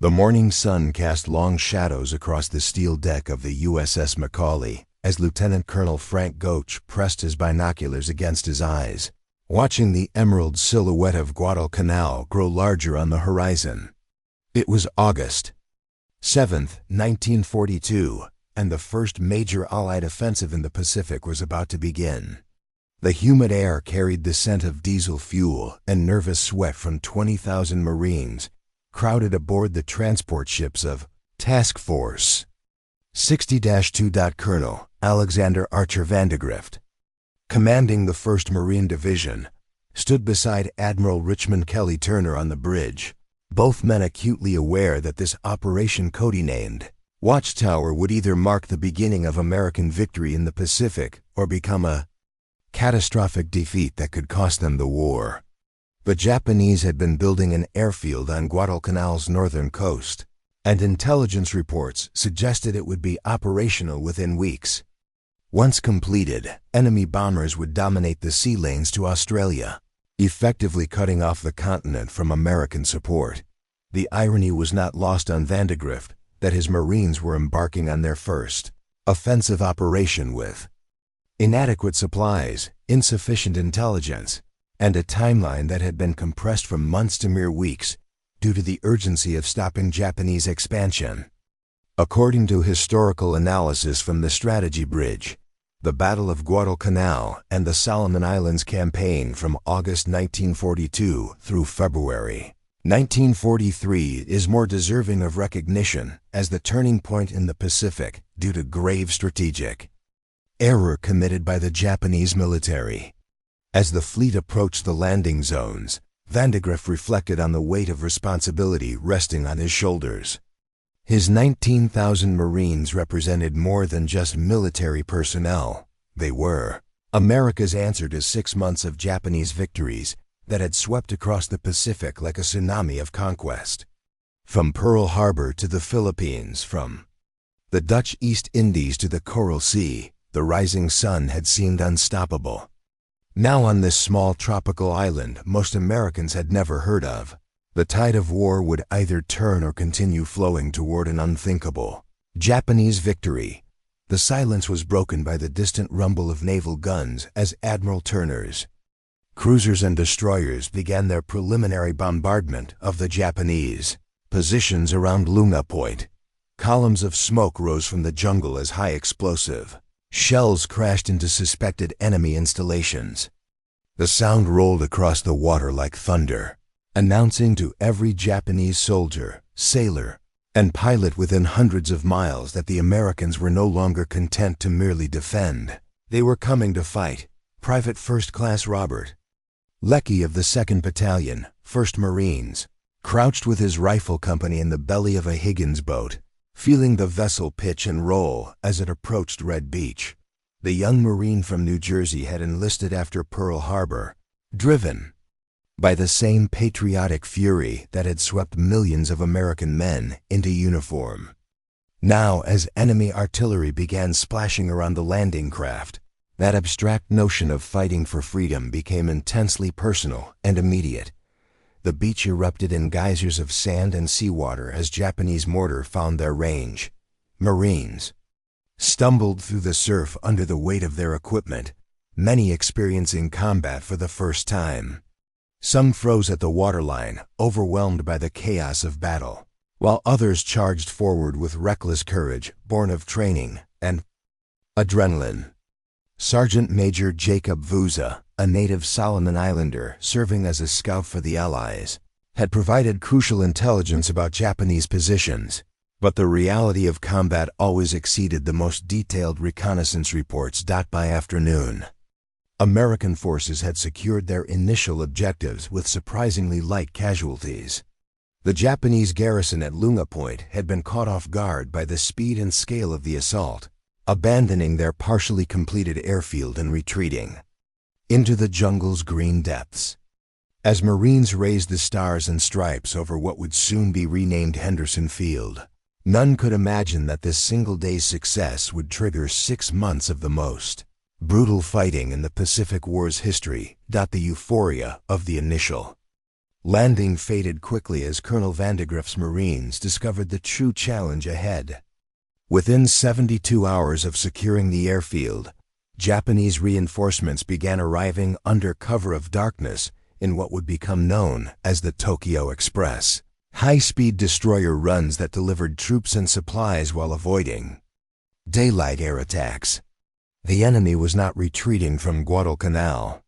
The morning sun cast long shadows across the steel deck of the USS Macaulay as Lieutenant Colonel Frank Goch pressed his binoculars against his eyes, watching the emerald silhouette of Guadalcanal grow larger on the horizon. It was August 7th, 1942, and the first major Allied offensive in the Pacific was about to begin. The humid air carried the scent of diesel fuel and nervous sweat from 20,000 Marines crowded aboard the transport ships of Task Force 60-2. Colonel Alexander Archer Vandegrift, commanding the 1st Marine Division, stood beside Admiral Richmond Kelly Turner on the bridge, both men acutely aware that this operation codenamed Watchtower would either mark the beginning of American victory in the Pacific or become a catastrophic defeat that could cost them the war. The Japanese had been building an airfield on Guadalcanal's northern coast, and intelligence reports suggested it would be operational within weeks. Once completed, enemy bombers would dominate the sea lanes to Australia, effectively cutting off the continent from American support. The irony was not lost on Vandegrift that his Marines were embarking on their first offensive operation with inadequate supplies, insufficient intelligence, and a timeline that had been compressed from months to mere weeks due to the urgency of stopping Japanese expansion. According to historical analysis from the Strategy Bridge, the Battle of Guadalcanal and the Solomon Islands campaign from August 1942 through February 1943 is more deserving of recognition as the turning point in the Pacific due to grave strategic error committed by the Japanese military. As the fleet approached the landing zones, Vandegrift reflected on the weight of responsibility resting on his shoulders. His 19,000 Marines represented more than just military personnel. They were America's answer to 6 months of Japanese victories that had swept across the Pacific like a tsunami of conquest. From Pearl Harbor to the Philippines, from the Dutch East Indies to the Coral Sea, the rising sun had seemed unstoppable. Now on this small tropical island most Americans had never heard of, the tide of war would either turn or continue flowing toward an unthinkable Japanese victory. The silence was broken by the distant rumble of naval guns as Admiral Turner's cruisers and destroyers began their preliminary bombardment of the Japanese positions around Lunga Point. Columns of smoke rose from the jungle as high explosive shells crashed into suspected enemy installations. The sound rolled across the water like thunder, announcing to every Japanese soldier, sailor, and pilot within hundreds of miles that the Americans were no longer content to merely defend. They were coming to fight. Private First Class Robert Leckie of the 2nd Battalion, 1st Marines, crouched with his rifle company in the belly of a Higgins boat, feeling the vessel pitch and roll as it approached Red Beach. The young Marine from New Jersey had enlisted after Pearl Harbor, driven by the same patriotic fury that had swept millions of American men into uniform. Now, as enemy artillery began splashing around the landing craft, that abstract notion of fighting for freedom became intensely personal and immediate. The beach erupted in geysers of sand and seawater as Japanese mortar found their range. Marines stumbled through the surf under the weight of their equipment, many experiencing combat for the first time. Some froze at the waterline, overwhelmed by the chaos of battle, while others charged forward with reckless courage born of training and adrenaline. Sergeant Major Jacob Vuza, a native Solomon Islander serving as a scout for the Allies, had provided crucial intelligence about Japanese positions, but the reality of combat always exceeded the most detailed reconnaissance reports. By afternoon, American forces had secured their initial objectives with surprisingly light casualties. The Japanese garrison at Lunga Point had been caught off guard by the speed and scale of the assault, abandoning their partially completed airfield and retreating into the jungle's green depths. As Marines raised the stars and stripes over what would soon be renamed Henderson Field, none could imagine that this single day's success would trigger 6 months of the most brutal fighting in the Pacific War's history. The euphoria of the initial Landing faded quickly as Colonel Vandegrift's Marines discovered the true challenge ahead. Within 72 hours of securing the airfield, Japanese reinforcements began arriving under cover of darkness in what would become known as the Tokyo Express, high-speed destroyer runs that delivered troops and supplies while avoiding daylight air attacks. The enemy was not retreating from Guadalcanal.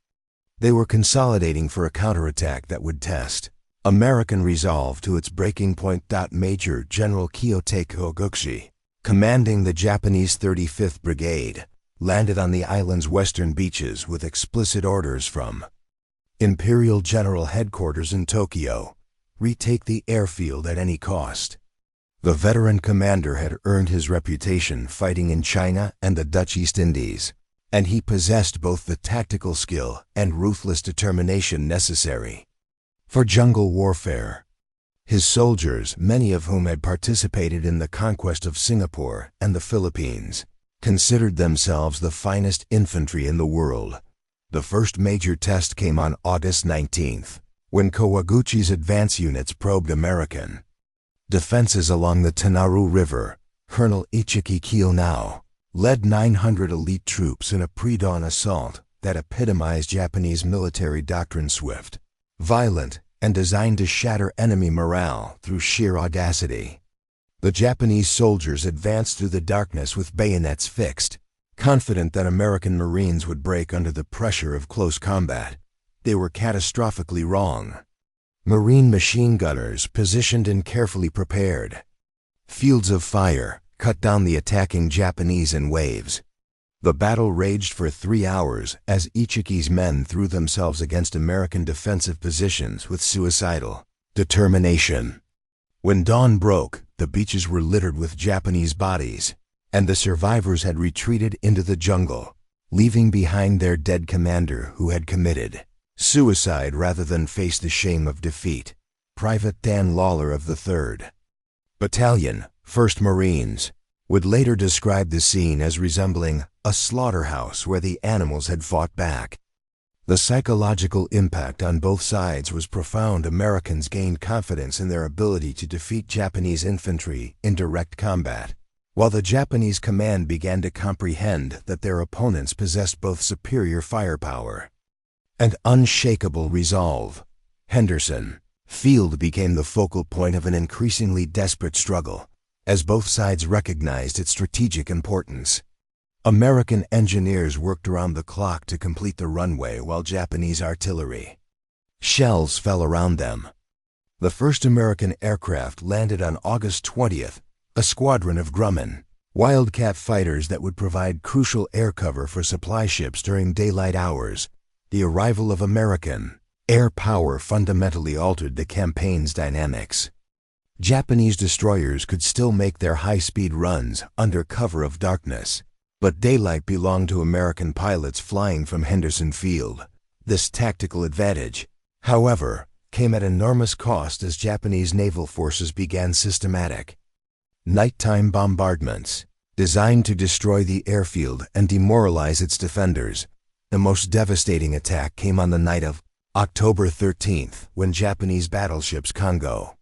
They were consolidating for a counterattack that would test American resolve to its breaking point. Major General Kiyotake Koguchi, commanding the Japanese 35th Brigade, landed on the island's western beaches with explicit orders from Imperial General Headquarters in Tokyo: retake the airfield at any cost. The veteran commander had earned his reputation fighting in China and the Dutch East Indies, and he possessed both the tactical skill and ruthless determination necessary for jungle warfare. His soldiers, many of whom had participated in the conquest of Singapore and the Philippines, considered themselves the finest infantry in the world. The first major test came on August 19th, when Kawaguchi's advance units probed American defenses along the Tanaru River. Colonel Ichiki Kiyonao led 900 elite troops in a pre-dawn assault that epitomized Japanese military doctrine: swift, violent, and designed to shatter enemy morale through sheer audacity. The Japanese soldiers advanced through the darkness with bayonets fixed, confident that American Marines would break under the pressure of close combat. They were catastrophically wrong. Marine machine gunners, positioned and carefully prepared fields of fire, cut down the attacking Japanese in waves. The battle raged for 3 hours as Ichiki's men threw themselves against American defensive positions with suicidal determination. When dawn broke, the beaches were littered with Japanese bodies, and the survivors had retreated into the jungle, leaving behind their dead commander who had committed suicide rather than face the shame of defeat. Private Dan Lawler of the 3rd Battalion, 1st Marines, would later describe the scene as resembling a slaughterhouse where the animals had fought back. The psychological impact on both sides was profound. Americans gained confidence in their ability to defeat Japanese infantry in direct combat, while the Japanese command began to comprehend that their opponents possessed both superior firepower and unshakable resolve. Henderson Field became the focal point of an increasingly desperate struggle, as both sides recognized its strategic importance. American engineers worked around the clock to complete the runway while Japanese artillery shells fell around them. The first American aircraft landed on August 20th, a squadron of Grumman Wildcat fighters that would provide crucial air cover for supply ships during daylight hours. The arrival of American air power fundamentally altered the campaign's dynamics. Japanese destroyers could still make their high-speed runs under cover of darkness, but daylight belonged to American pilots flying from Henderson Field. This tactical advantage, however, came at enormous cost as Japanese naval forces began systematic nighttime bombardments, designed to destroy the airfield and demoralize its defenders. The most devastating attack came on the night of October 13th, when Japanese battleships Kongo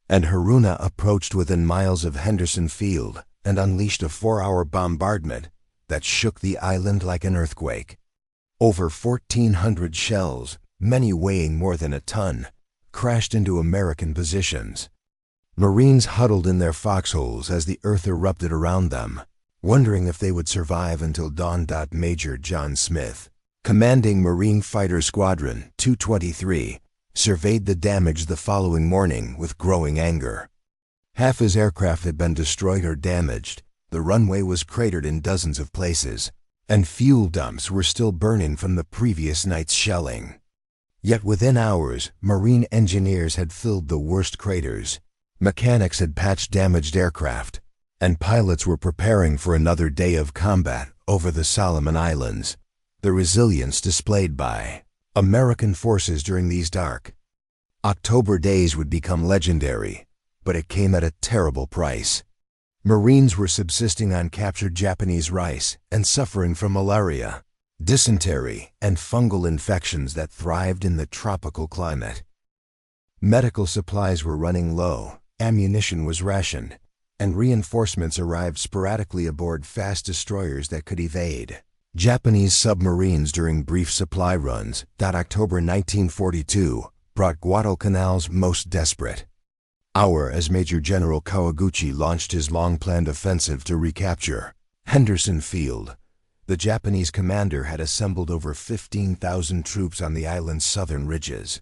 and Haruna approached within miles of Henderson Field and unleashed a 4-hour bombardment that shook the island like an earthquake. Over 1,400 shells, many weighing more than a ton, crashed into American positions. Marines huddled in their foxholes as the earth erupted around them, wondering if they would survive until dawn. Major John Smith, commanding Marine Fighter Squadron 223, surveyed the damage the following morning with growing anger. Half his aircraft had been destroyed or damaged, the runway was cratered in dozens of places, and fuel dumps were still burning from the previous night's shelling. Yet within hours, Marine engineers had filled the worst craters, mechanics had patched damaged aircraft, and pilots were preparing for another day of combat over the Solomon Islands. The resilience displayed by American forces during these dark October days would become legendary, but it came at a terrible price. Marines were subsisting on captured Japanese rice and suffering from malaria, dysentery, and fungal infections that thrived in the tropical climate. Medical supplies were running low, ammunition was rationed, and reinforcements arrived sporadically aboard fast destroyers that could evade Japanese submarines during brief supply runs. October 1942 brought Guadalcanal's most desperate hour as Major General Kawaguchi launched his long-planned offensive to recapture Henderson Field. The Japanese commander had assembled over 15,000 troops on the island's southern ridges,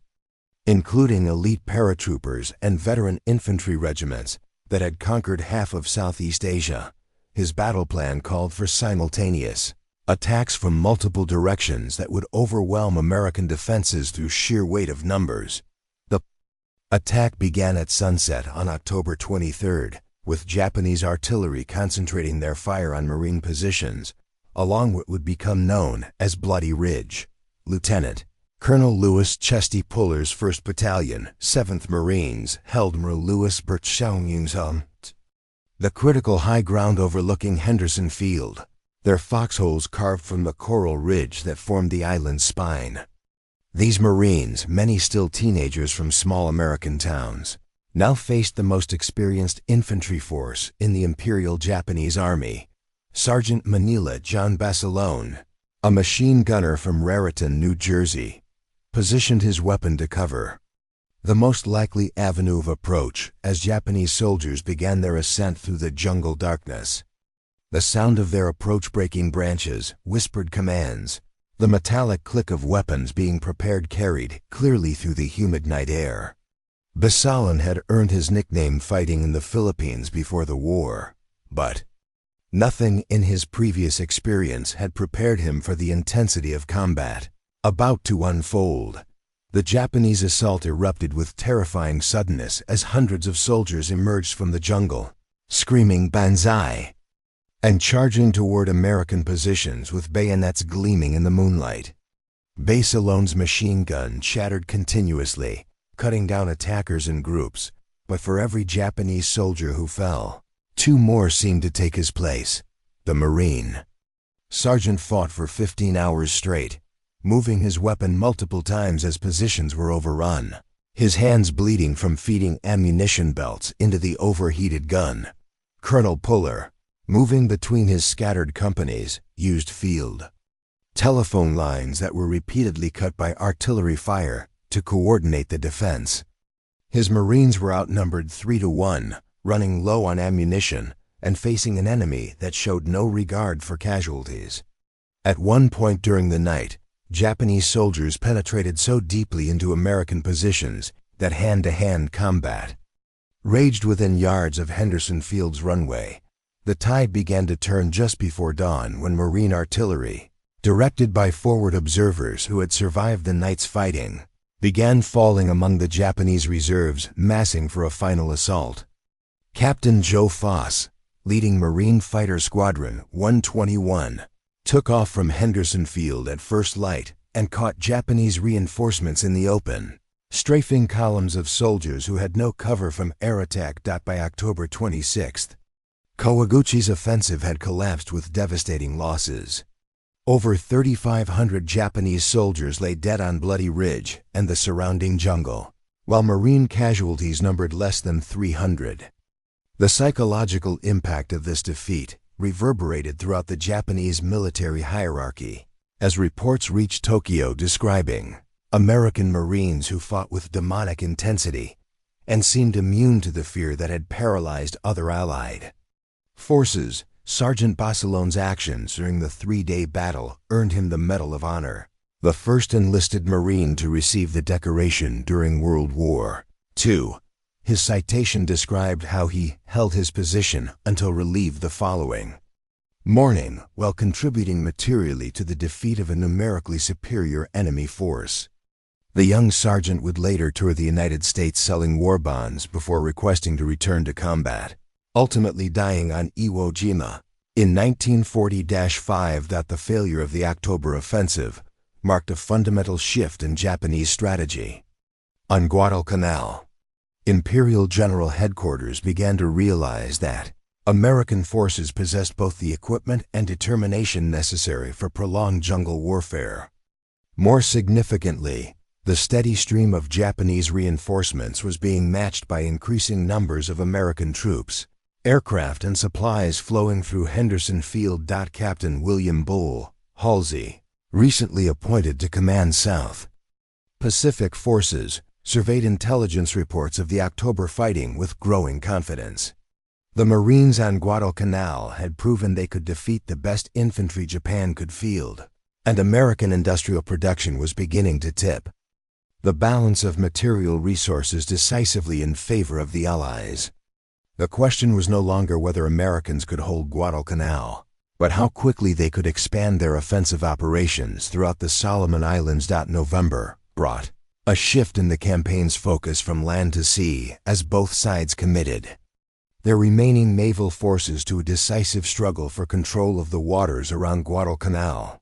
including elite paratroopers and veteran infantry regiments that had conquered half of Southeast Asia. His battle plan called for simultaneous attacks from multiple directions that would overwhelm American defenses through sheer weight of numbers. The attack began at sunset on October 23rd, with Japanese artillery concentrating their fire on Marine positions along what would become known as Bloody Ridge. Lieutenant Colonel Louis Chesty Puller's 1st Battalion, 7th Marines, held Louis Bertschauungshamt, the critical high ground overlooking Henderson Field, their foxholes carved from the coral ridge that formed the island's spine. These Marines, many still teenagers from small American towns, now faced the most experienced infantry force in the Imperial Japanese Army. Sergeant Manila John Basilone, a machine gunner from Raritan, New Jersey, positioned his weapon to cover the most likely avenue of approach as Japanese soldiers began their ascent through the jungle darkness. The sound of their approach breaking branches, whispered commands, the metallic click of weapons being prepared carried clearly through the humid night air. Basilone had earned his nickname fighting in the Philippines before the war, but nothing in his previous experience had prepared him for the intensity of combat about to unfold. The Japanese assault erupted with terrifying suddenness as hundreds of soldiers emerged from the jungle, screaming "Banzai!" and charging toward American positions with bayonets gleaming in the moonlight. Basilone's machine gun chattered continuously, cutting down attackers in groups, but for every Japanese soldier who fell, 2 more seemed to take his place. The Marine sergeant fought for 15 hours straight, moving his weapon multiple times as positions were overrun, his hands bleeding from feeding ammunition belts into the overheated gun. Colonel Puller, moving between his scattered companies, used field telephone lines that were repeatedly cut by artillery fire to coordinate the defense. His Marines were outnumbered 3-1, running low on ammunition and facing an enemy that showed no regard for casualties. At one point during the night, Japanese soldiers penetrated so deeply into American positions that hand-to-hand combat raged within yards of Henderson Field's runway. The tide began to turn just before dawn when Marine artillery, directed by forward observers who had survived the night's fighting, began falling among the Japanese reserves massing for a final assault. Captain Joe Foss, leading Marine Fighter Squadron 121, took off from Henderson Field at first light and caught Japanese reinforcements in the open, strafing columns of soldiers who had no cover from air attack. By October 26th, Kawaguchi's offensive had collapsed with devastating losses. Over 3,500 Japanese soldiers lay dead on Bloody Ridge and the surrounding jungle, while Marine casualties numbered less than 300. The psychological impact of this defeat reverberated throughout the Japanese military hierarchy, as reports reached Tokyo describing American Marines who fought with demonic intensity and seemed immune to the fear that had paralyzed other Allied forces. Sergeant Basilone's actions during the 3-day battle earned him the Medal of Honor, the first enlisted Marine to receive the decoration during World War II. His citation described how he held his position until relieved the following morning while contributing materially to the defeat of a numerically superior enemy force. The young sergeant would later tour the United States selling war bonds before requesting to return to combat, ultimately dying on Iwo Jima in 1940-5. The failure of the October offensive marked a fundamental shift in Japanese strategy. On Guadalcanal, Imperial General Headquarters began to realize that American forces possessed both the equipment and determination necessary for prolonged jungle warfare. More significantly, The steady stream of Japanese reinforcements was being matched by increasing numbers of American troops, aircraft and supplies flowing through Henderson Field. Captain William Bull, Halsey, recently appointed to command South Pacific Forces, surveyed intelligence reports of the October fighting with growing confidence. The Marines on Guadalcanal had proven they could defeat the best infantry Japan could field, and American industrial production was beginning to tip the balance of material resources decisively in favor of the Allies. The question was no longer whether Americans could hold Guadalcanal, but how quickly they could expand their offensive operations throughout the Solomon Islands. November brought a shift in the campaign's focus from land to sea as both sides committed their remaining naval forces to a decisive struggle for control of the waters around Guadalcanal.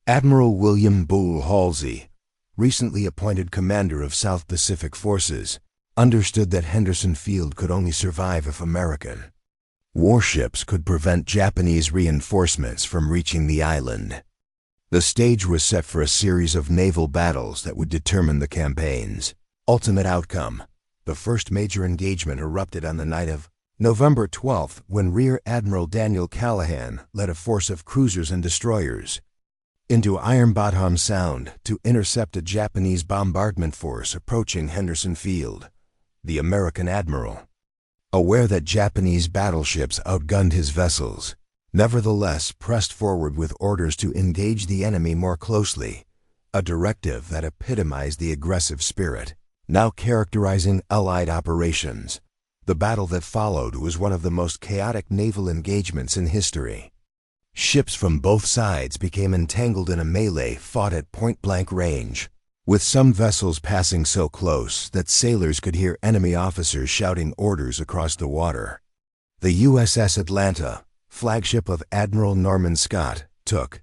Admiral William Bull Halsey, recently appointed commander of South Pacific Forces, understood that Henderson Field could only survive if American warships could prevent Japanese reinforcements from reaching the island. The stage was set for a series of naval battles that would determine the campaign's ultimate outcome. The first major engagement erupted on the night of November 12, when Rear Admiral Daniel Callahan led a force of cruisers and destroyers into Iron Bottom Sound to intercept a Japanese bombardment force approaching Henderson Field. The American admiral, aware that Japanese battleships outgunned his vessels, nevertheless pressed forward with orders to engage the enemy more closely, a directive that epitomized the aggressive spirit now characterizing Allied operations. The battle that followed was one of the most chaotic naval engagements in history. Ships from both sides became entangled in a melee fought at point-blank range, with some vessels passing so close that sailors could hear enemy officers shouting orders across the water. The USS Atlanta, flagship of Admiral Norman Scott, took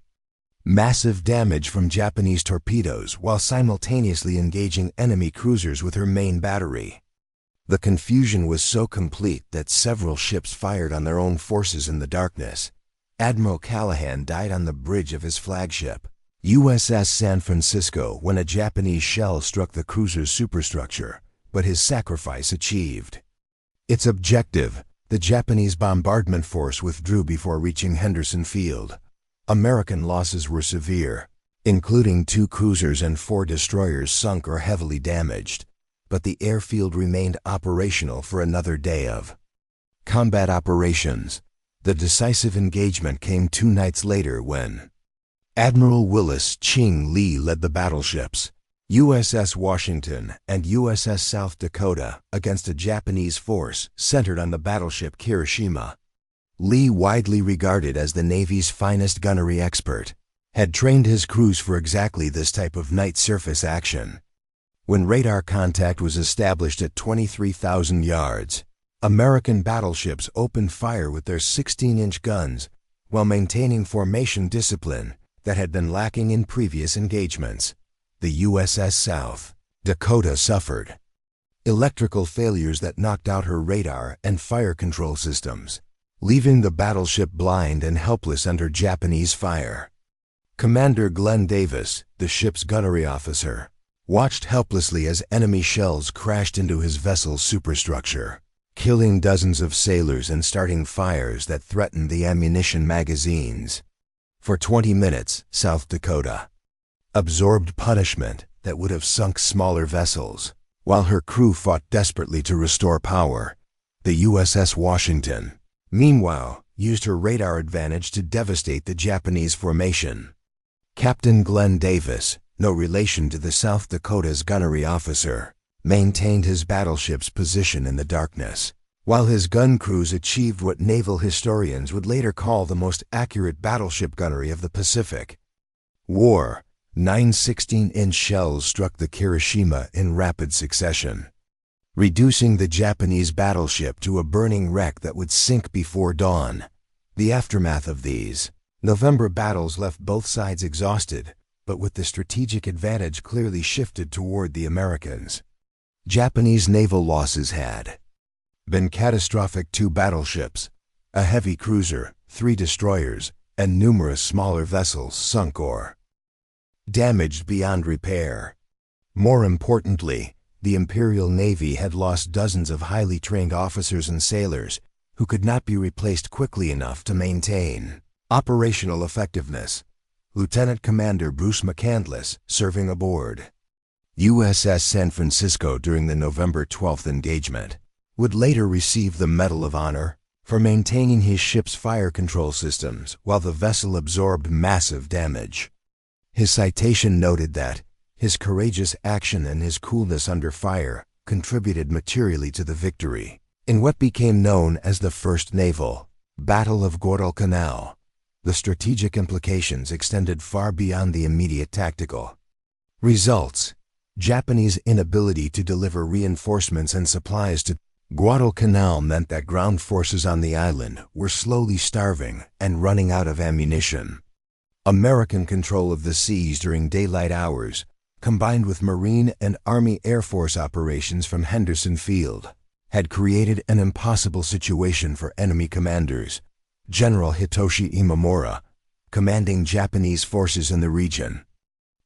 massive damage from Japanese torpedoes while simultaneously engaging enemy cruisers with her main battery. The confusion was so complete that several ships fired on their own forces in the darkness. Admiral Callahan died on the bridge of his flagship, USS San Francisco, when a Japanese shell struck the cruiser's superstructure, but his sacrifice achieved its objective. The Japanese bombardment force withdrew before reaching Henderson Field. American losses were severe, including 2 cruisers and 4 destroyers sunk or heavily damaged, but the airfield remained operational for another day of combat operations. The decisive engagement came 2 nights later when Admiral Willis Ching Lee led the battleships USS Washington and USS South Dakota against a Japanese force centered on the battleship Kirishima. Lee, widely regarded as the Navy's finest gunnery expert, had trained his crews for exactly this type of night surface action. When radar contact was established at 23,000 yards, American battleships opened fire with their 16-inch guns while maintaining formation discipline that had been lacking in previous engagements. The USS South Dakota suffered electrical failures that knocked out her radar and fire control systems, leaving the battleship blind and helpless under Japanese fire. Commander Glenn Davis, the ship's gunnery officer, watched helplessly as enemy shells crashed into his vessel's superstructure, killing dozens of sailors and starting fires that threatened the ammunition magazines. For 20 minutes, South Dakota absorbed punishment that would have sunk smaller vessels, while her crew fought desperately to restore power. The USS Washington, meanwhile, used her radar advantage to devastate the Japanese formation. Captain Glenn Davis, no relation to the South Dakota's gunnery officer, maintained his battleship's position in the darkness, while his gun crews achieved what naval historians would later call the most accurate battleship gunnery of the Pacific War. 9 16-inch shells struck the Kirishima in rapid succession, reducing the Japanese battleship to a burning wreck that would sink before dawn. The aftermath of these November battles left both sides exhausted, but with the strategic advantage clearly shifted toward the Americans. Japanese naval losses had been catastrophic. 2 battleships, a heavy cruiser, 3 destroyers, and numerous smaller vessels sunk or damaged beyond repair. More importantly, the Imperial Navy had lost dozens of highly trained officers and sailors who could not be replaced quickly enough to maintain operational effectiveness. Lieutenant Commander Bruce McCandless, serving aboard USS San Francisco during the November 12th engagement, would later receive the Medal of Honor for maintaining his ship's fire control systems while the vessel absorbed massive damage. His citation noted that his courageous action and his coolness under fire contributed materially to the victory in what became known as the First Naval Battle of Guadalcanal. The strategic implications extended far beyond the immediate tactical results. Japanese inability to deliver reinforcements and supplies to Guadalcanal meant that ground forces on the island were slowly starving and running out of ammunition. American control of the seas during daylight hours, combined with Marine and Army Air Force operations from Henderson Field, had created an impossible situation for enemy commanders. General Hitoshi Imamura, commanding Japanese forces in the region,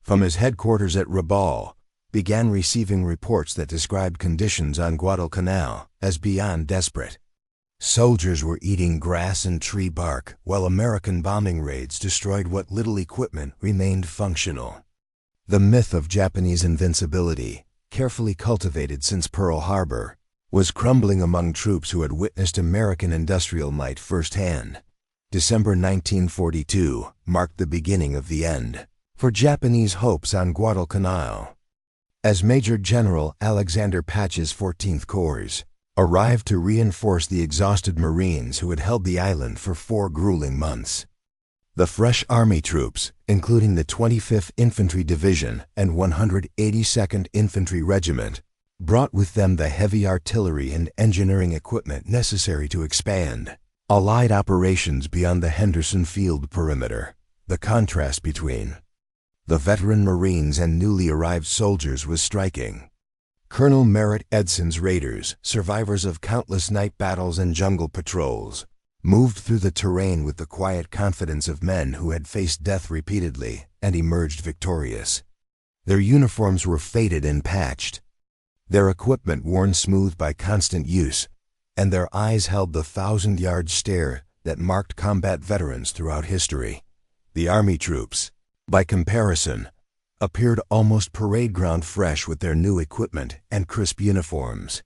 from his headquarters at Rabaul, began receiving reports that described conditions on Guadalcanal as beyond desperate. Soldiers were eating grass and tree bark while American bombing raids destroyed what little equipment remained functional. The myth of Japanese invincibility, carefully cultivated since Pearl Harbor, was crumbling among troops who had witnessed American industrial might firsthand. December 1942 marked the beginning of the end for Japanese hopes on Guadalcanal. As Major General Alexander Patch's 14th Corps arrived to reinforce the exhausted Marines who had held the island for 4 grueling months. The fresh Army troops, including the 25th Infantry Division and 182nd Infantry Regiment, brought with them the heavy artillery and engineering equipment necessary to expand Allied operations beyond the Henderson Field perimeter. The contrast between the veteran Marines and newly arrived soldiers was striking. Colonel Merritt Edson's Raiders, survivors of countless night battles and jungle patrols, moved through the terrain with the quiet confidence of men who had faced death repeatedly and emerged victorious. Their uniforms were faded and patched, their equipment worn smooth by constant use, and their eyes held the 1,000-yard stare that marked combat veterans throughout history. The Army troops, by comparison, appeared almost parade ground fresh with their new equipment and crisp uniforms.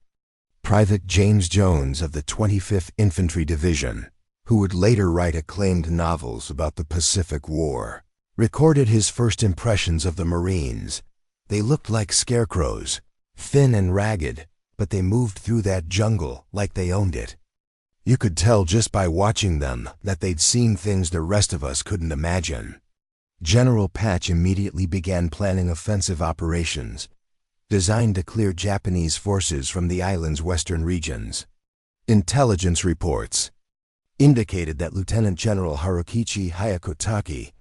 Private James Jones of the 25th Infantry Division, who would later write acclaimed novels about the Pacific War, recorded his first impressions of the Marines. They looked like scarecrows, thin and ragged, but they moved through that jungle like they owned it. You could tell just by watching them that they'd seen things the rest of us couldn't imagine. General Patch immediately began planning offensive operations designed to clear Japanese forces from the island's western regions. Intelligence reports indicated that Lieutenant General Harukichi Hyakutake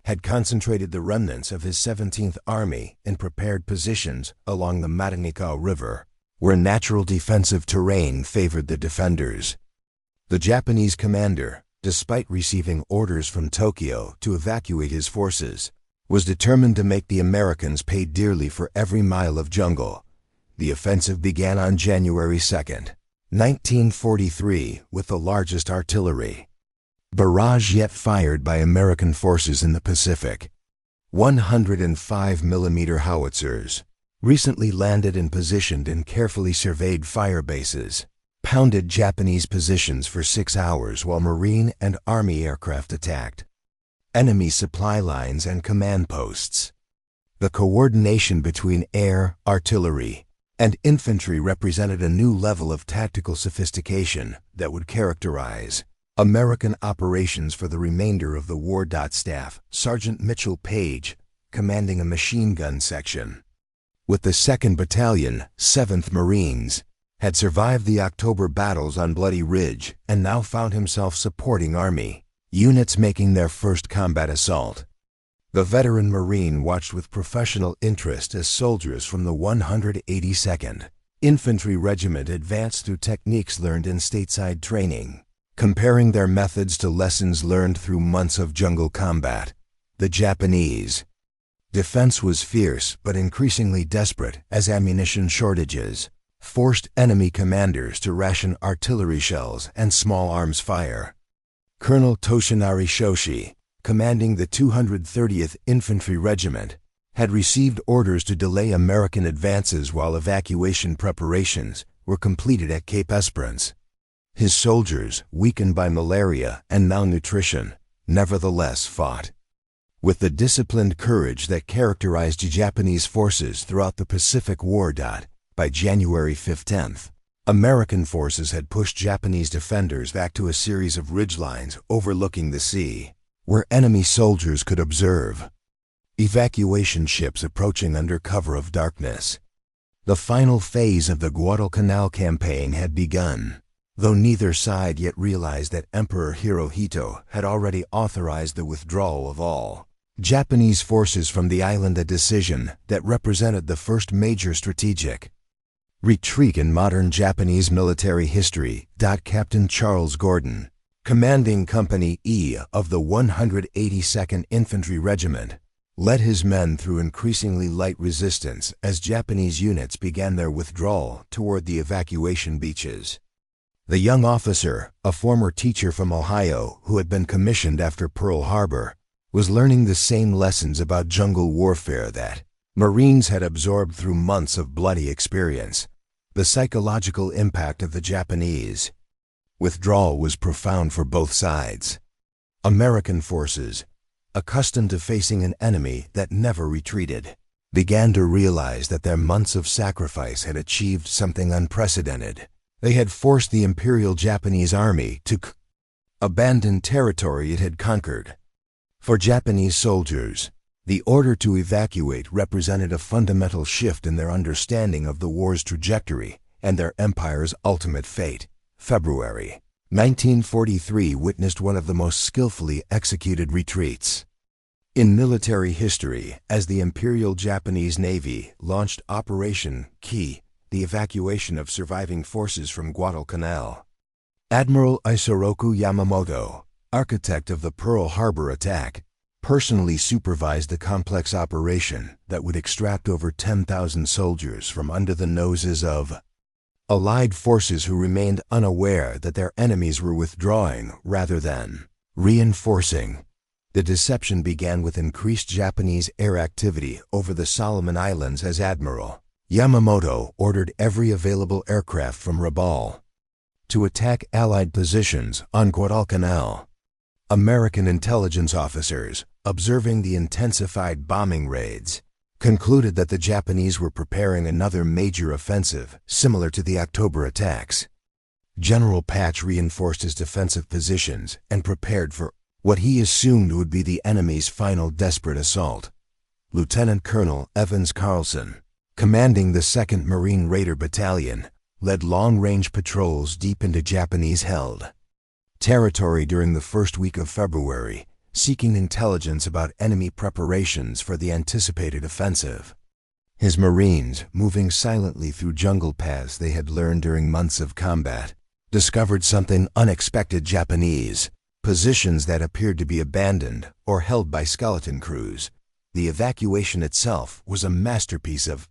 had concentrated the remnants of his 17th Army in prepared positions along the Matanikau River, where natural defensive terrain favored the defenders. The Japanese commander, despite receiving orders from Tokyo to evacuate his forces, was determined to make the Americans pay dearly for every mile of jungle. The offensive began on January 2nd, 1943, with the largest artillery barrage yet fired by American forces in the Pacific. 105mm howitzers, recently landed and positioned in carefully surveyed fire bases, pounded Japanese positions for 6 hours while Marine and Army aircraft attacked enemy supply lines and command posts. The coordination between air, artillery, and infantry represented a new level of tactical sophistication that would characterize American operations for the remainder of the war. Staff Sergeant Mitchell Page, commanding a machine gun section with the 2nd Battalion, 7th Marines, had survived the October battles on Bloody Ridge and now found himself supporting Army units making their first combat assault. The veteran Marine watched with professional interest as soldiers from the 182nd Infantry Regiment advanced through techniques learned in stateside training, comparing their methods to lessons learned through months of jungle combat. The Japanese Defense was fierce but increasingly desperate as ammunition shortages forced enemy commanders to ration artillery shells and small arms fire. Colonel Toshinari Shoshi, commanding the 230th Infantry Regiment, had received orders to delay American advances while evacuation preparations were completed at Cape Esperance. His soldiers, weakened by malaria and malnutrition, nevertheless fought. With the disciplined courage that characterized Japanese forces throughout the Pacific War. By January 15th, American forces had pushed Japanese defenders back to a series of ridgelines overlooking the sea, where enemy soldiers could observe evacuation ships approaching under cover of darkness. The final phase of the Guadalcanal campaign had begun, though neither side yet realized that Emperor Hirohito had already authorized the withdrawal of all Japanese forces from the island, a decision that represented the first major strategic retreat in modern Japanese military history. Captain Charles Gordon, commanding Company E of the 182nd Infantry Regiment, led his men through increasingly light resistance as Japanese units began their withdrawal toward the evacuation beaches. The young officer, a former teacher from Ohio who had been commissioned after Pearl Harbor, was learning the same lessons about jungle warfare that Marines had absorbed through months of bloody experience. The psychological impact of the Japanese withdrawal was profound for both sides. American forces, accustomed to facing an enemy that never retreated, began to realize that their months of sacrifice had achieved something unprecedented. They had forced the Imperial Japanese Army to abandon territory it had conquered. For Japanese soldiers, the order to evacuate represented a fundamental shift in their understanding of the war's trajectory and their empire's ultimate fate. February 1943 witnessed one of the most skillfully executed retreats in military history as the Imperial Japanese Navy launched Operation Key, the evacuation of surviving forces from Guadalcanal. Admiral Isoroku Yamamoto, architect of the Pearl Harbor attack, personally supervised the complex operation that would extract over 10,000 soldiers from under the noses of Allied forces who remained unaware that their enemies were withdrawing rather than reinforcing. The deception began with increased Japanese air activity over the Solomon Islands as Admiral Yamamoto ordered every available aircraft from Rabaul to attack Allied positions on Guadalcanal. American intelligence officers, observing the intensified bombing raids, concluded that the Japanese were preparing another major offensive similar to the October attacks. General Patch reinforced his defensive positions and prepared for what he assumed would be the enemy's final desperate assault. Lieutenant Colonel Evans Carlson, commanding the 2nd Marine Raider Battalion, led long-range patrols deep into Japanese-held territory during the first week of February, seeking intelligence about enemy preparations for the anticipated offensive. His Marines, moving silently through jungle paths they had learned during months of combat, discovered something unexpected: Japanese positions that appeared to be abandoned or held by skeleton crews. The evacuation itself was a masterpiece of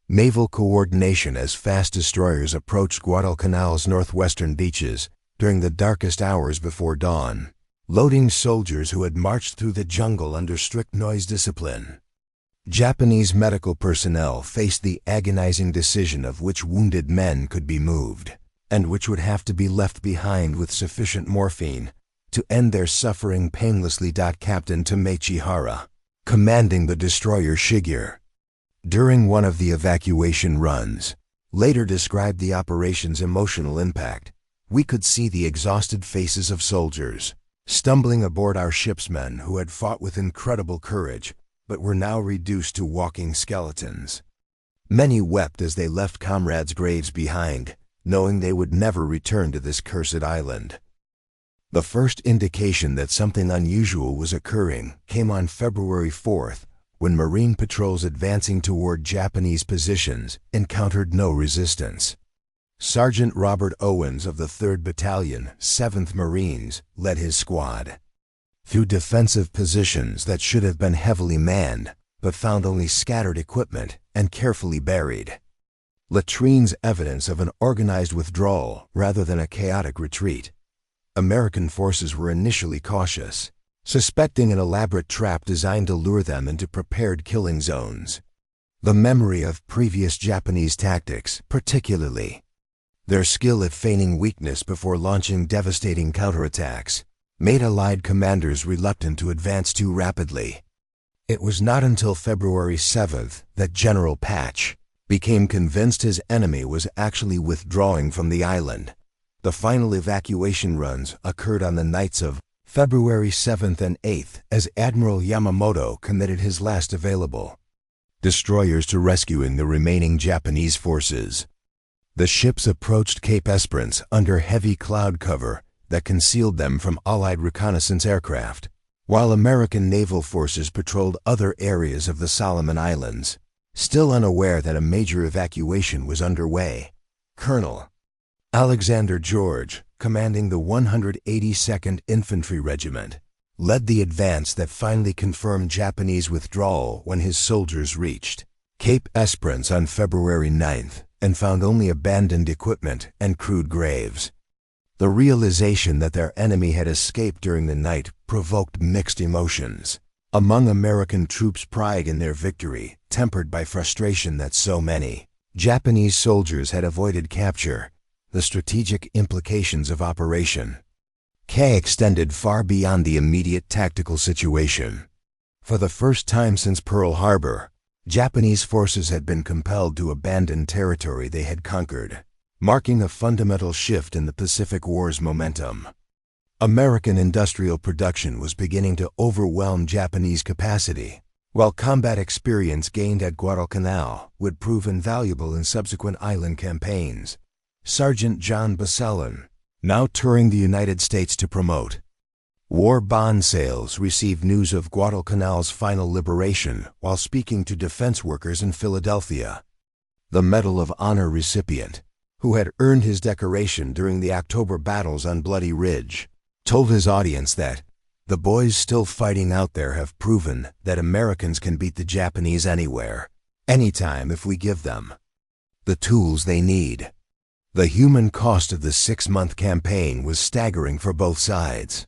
naval coordination as fast destroyers approached Guadalcanal's northwestern beaches during the darkest hours before dawn, loading soldiers who had marched through the jungle under strict noise discipline. Japanese medical personnel faced the agonizing decision of which wounded men could be moved, and which would have to be left behind with sufficient morphine to end their suffering painlessly. Captain Tamechi Hara, commanding the destroyer Shigeru, during one of the evacuation runs, later described the operation's emotional impact. We could see the exhausted faces of soldiers stumbling aboard our ship's men who had fought with incredible courage, but were now reduced to walking skeletons. Many wept as they left comrades' graves behind, knowing they would never return to this cursed island. The first indication that something unusual was occurring came on February 4th, when Marine patrols advancing toward Japanese positions encountered no resistance. Sergeant Robert Owens of the 3rd Battalion, 7th Marines, led his squad through defensive positions that should have been heavily manned, but found only scattered equipment and carefully buried latrines, evidence of an organized withdrawal rather than a chaotic retreat. American forces were initially cautious, suspecting an elaborate trap designed to lure them into prepared killing zones. The memory of previous Japanese tactics, particularly their skill at feigning weakness before launching devastating counterattacks, made Allied commanders reluctant to advance too rapidly. It was not until February 7th that General Patch became convinced his enemy was actually withdrawing from the island. The final evacuation runs occurred on the nights of February 7th and 8th as Admiral Yamamoto committed his last available destroyers to rescuing the remaining Japanese forces. The ships approached Cape Esperance under heavy cloud cover that concealed them from Allied reconnaissance aircraft, while American naval forces patrolled other areas of the Solomon Islands. Still unaware that a major evacuation was underway, Colonel Alexander George, commanding the 182nd Infantry Regiment, led the advance that finally confirmed Japanese withdrawal when his soldiers reached Cape Esperance on February 9th and found only abandoned equipment and crude graves. The realization that their enemy had escaped during the night provoked mixed emotions. Among American troops, pride in their victory, tempered by frustration that so many Japanese soldiers had avoided capture. The strategic implications of Operation K extended far beyond the immediate tactical situation. For the first time since Pearl Harbor, Japanese forces had been compelled to abandon territory they had conquered, marking a fundamental shift in the Pacific War's momentum. American industrial production was beginning to overwhelm Japanese capacity, while combat experience gained at Guadalcanal would prove invaluable in subsequent island campaigns. Sergeant John Baselin, now touring the United States to promote war bond sales, received news of Guadalcanal's final liberation while speaking to defense workers in Philadelphia. The Medal of Honor recipient, who had earned his decoration during the October battles on Bloody Ridge, told his audience that the boys still fighting out there have proven that Americans can beat the Japanese anywhere, anytime if we give them the tools they need. The human cost of the 6-month campaign was staggering for both sides.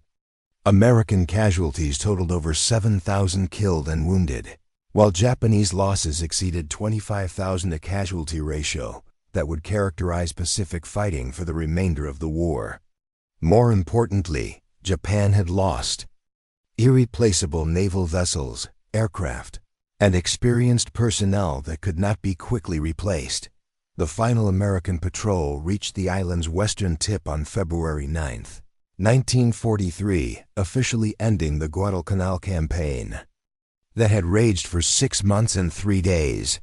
American casualties totaled over 7,000 killed and wounded, while Japanese losses exceeded 25,000, a casualty ratio that would characterize Pacific fighting for the remainder of the war. More importantly, Japan had lost irreplaceable naval vessels, aircraft, and experienced personnel that could not be quickly replaced. The final American patrol reached the island's western tip on February 9th, 1943, officially ending the Guadalcanal campaign that had raged for 6 months and 3 days.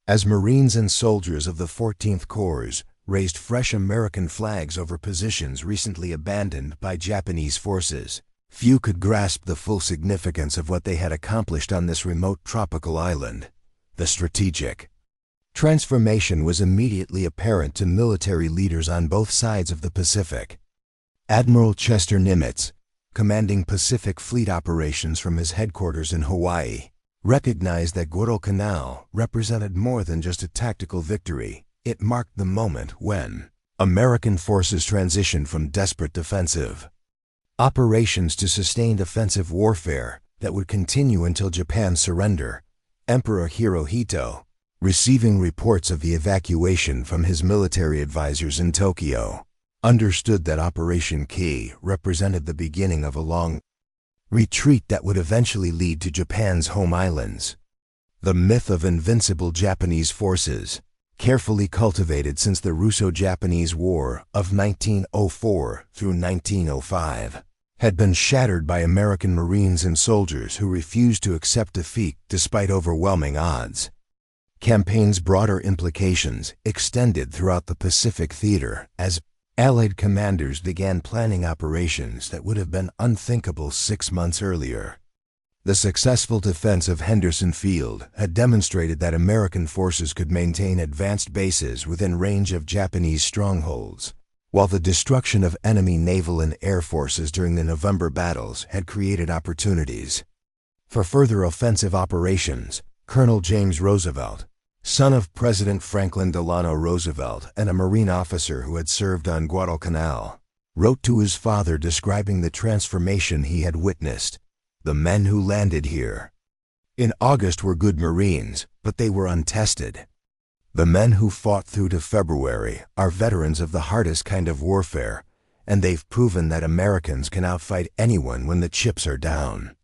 As Marines and soldiers of the 14th Corps raised fresh American flags over positions recently abandoned by Japanese forces, few could grasp the full significance of what they had accomplished on this remote tropical island. The strategic transformation was immediately apparent to military leaders on both sides of the Pacific. Admiral Chester Nimitz, commanding Pacific Fleet operations from his headquarters in Hawaii, recognized that Guadalcanal represented more than just a tactical victory. It marked the moment when American forces transitioned from desperate defensive operations to sustained offensive warfare that would continue until Japan's surrender. Emperor Hirohito, receiving reports of the evacuation from his military advisors in Tokyo, understood that Operation Key represented the beginning of a long retreat that would eventually lead to Japan's home islands. The myth of invincible Japanese forces, carefully cultivated since the Russo-Japanese War of 1904 through 1905, had been shattered by American Marines and soldiers who refused to accept defeat despite overwhelming odds. Campaign's broader implications extended throughout the Pacific theater as Allied commanders began planning operations that would have been unthinkable 6 months earlier. The successful defense of Henderson Field had demonstrated that American forces could maintain advanced bases within range of Japanese strongholds, while the destruction of enemy naval and air forces during the November battles had created opportunities For further offensive operations, Colonel James Roosevelt, son of President Franklin Delano Roosevelt and a Marine officer who had served on Guadalcanal, wrote to his father describing the transformation he had witnessed. The men who landed here in August were good Marines, but they were untested. The men who fought through to February are veterans of the hardest kind of warfare, and they've proven that Americans can outfight anyone when the chips are down.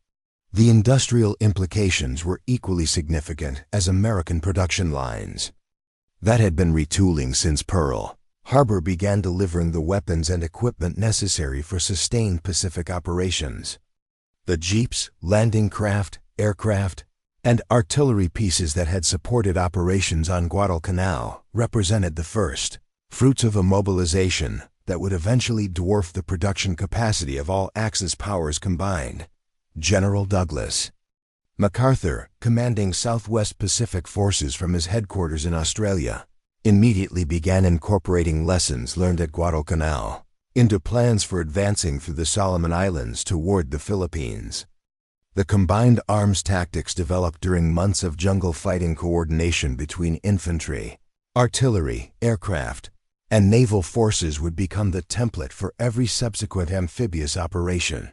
The industrial implications were equally significant as American production lines that had been retooling since Pearl Harbor began delivering the weapons and equipment necessary for sustained Pacific operations. The jeeps, landing craft, aircraft, and artillery pieces that had supported operations on Guadalcanal represented the first fruits of a mobilization that would eventually dwarf the production capacity of all Axis powers combined. General Douglas MacArthur, commanding Southwest Pacific Forces from his headquarters in Australia, immediately began incorporating lessons learned at Guadalcanal into plans for advancing through the Solomon Islands toward the Philippines. The combined arms tactics developed during months of jungle fighting coordination between infantry, artillery, aircraft, and naval forces would become the template for every subsequent amphibious operation.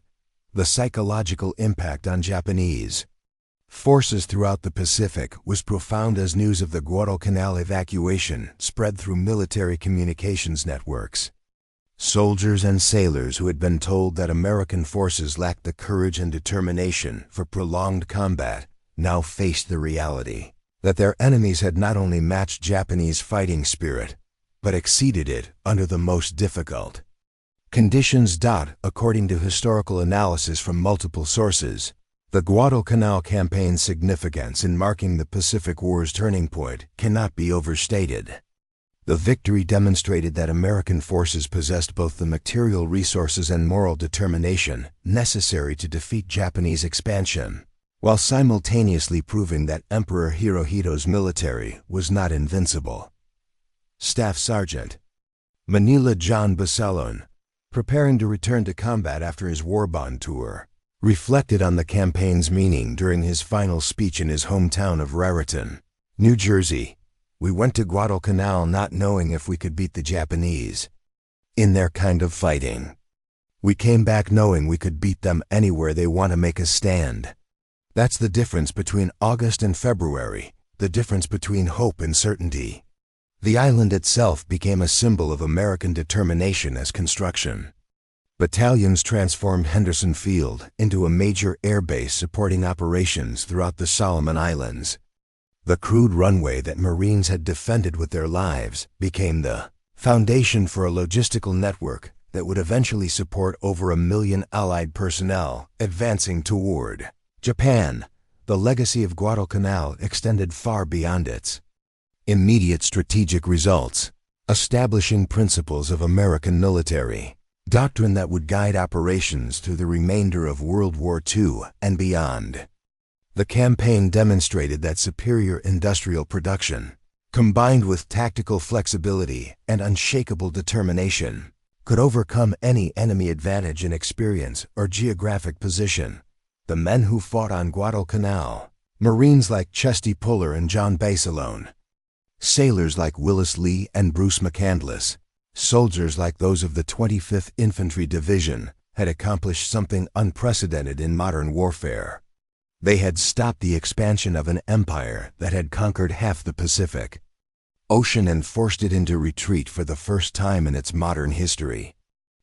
The psychological impact on Japanese forces throughout the Pacific was profound as news of the Guadalcanal evacuation spread through military communications networks. Soldiers and sailors who had been told that American forces lacked the courage and determination for prolonged combat now faced the reality that their enemies had not only matched Japanese fighting spirit, but exceeded it under the most difficult conditions. According to historical analysis from multiple sources, the Guadalcanal campaign's significance in marking the Pacific War's turning point cannot be overstated. The victory demonstrated that American forces possessed both the material resources and moral determination necessary to defeat Japanese expansion, while simultaneously proving that Emperor Hirohito's military was not invincible. Staff Sergeant Manila John Bacelon, preparing to return to combat after his war bond tour, reflected on the campaign's meaning during his final speech in his hometown of Raritan, New Jersey. "We went to Guadalcanal not knowing if we could beat the Japanese in their kind of fighting. We came back knowing we could beat them anywhere they want to make a stand. That's the difference between August and February, the difference between hope and certainty." The island itself became a symbol of American determination as construction. Battalions transformed Henderson Field into a major air base supporting operations throughout the Solomon Islands. The crude runway that Marines had defended with their lives became the foundation for a logistical network that would eventually support over 1 million Allied personnel advancing toward Japan. The legacy of Guadalcanal extended far beyond its immediate strategic results, establishing principles of American military doctrine that would guide operations through the remainder of World War II and beyond. The campaign demonstrated that superior industrial production, combined with tactical flexibility and unshakable determination, could overcome any enemy advantage in experience or geographic position. The men who fought on Guadalcanal, Marines like Chesty Puller and John Bacelon, sailors like Willis Lee and Bruce McCandless, soldiers like those of the 25th Infantry Division, had accomplished something unprecedented in modern warfare. They had stopped the expansion of an empire that had conquered half the Pacific Ocean and forced it into retreat for the first time in its modern history.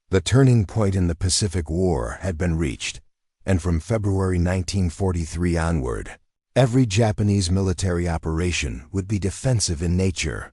The turning point in the Pacific War had been reached, and from February 1943 onward, every Japanese military operation would be defensive in nature.